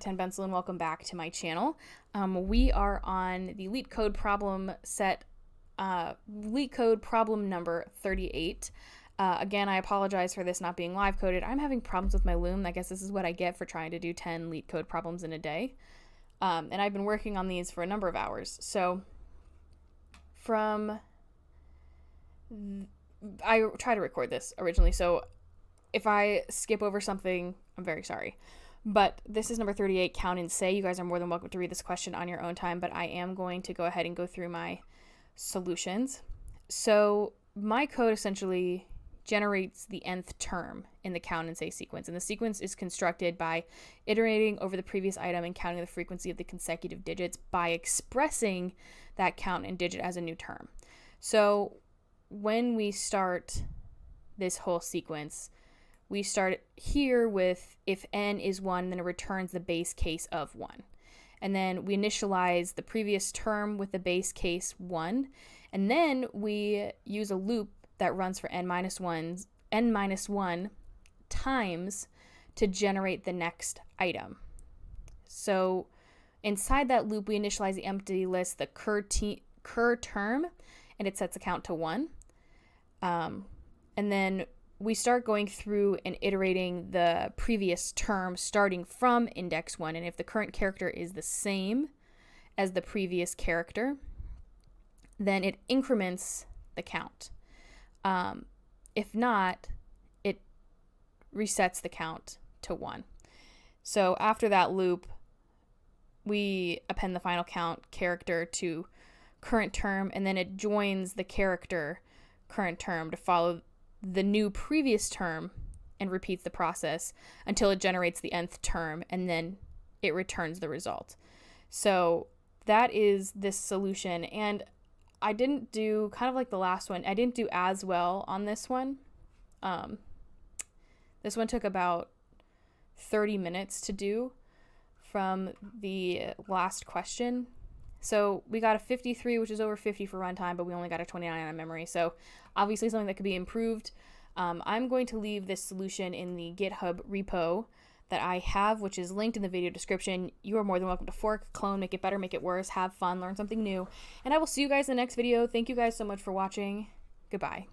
10 Pencil and welcome back to my channel. We are on the LeetCode problem set, LeetCode problem number 38. Again, I apologize for this not being live coded. I'm having problems with my Loom. I guess this is what I get for trying to do 10 LeetCode problems in a day. And I've been working on these for a number of hours. So I tried to record this originally, so if I skip over something, I'm very sorry. But this is number 38, count and say. You guys are more than welcome to read this question on your own time, but I am going to go ahead and go through my solutions. So my code essentially generates the nth term in the count and say sequence. And the sequence is constructed by iterating over the previous item and counting the frequency of the consecutive digits by expressing that count and digit as a new term. So when we start this whole sequence, we start here with if n is 1, then it returns the base case of 1. And then we initialize the previous term with the base case 1. And then we use a loop that runs for n minus 1 times to generate the next item. So inside that loop, we initialize the empty list, the cur term, and it sets a count to 1. And then we start going through and iterating the previous term starting from index 1. And if the current character is the same as the previous character, then it increments the count. If not, it resets the count to 1. So after that loop, we append the final count character to current term, and then it joins the character current term to follow the new previous term and repeats the process until it generates the nth term, and then it returns the result. So that is this solution. And I didn't do, kind of like the last one, I didn't do as well on this one. This one took about 30 minutes to do from the last question. So we got a 53, which is over 50 for runtime, but we only got a 29 on memory. So obviously something that could be improved. I'm going to leave this solution in the GitHub repo that I have, which is linked in the video description. You are more than welcome to fork, clone, make it better, make it worse, have fun, learn something new. And I will see you guys in the next video. Thank you guys so much for watching. Goodbye.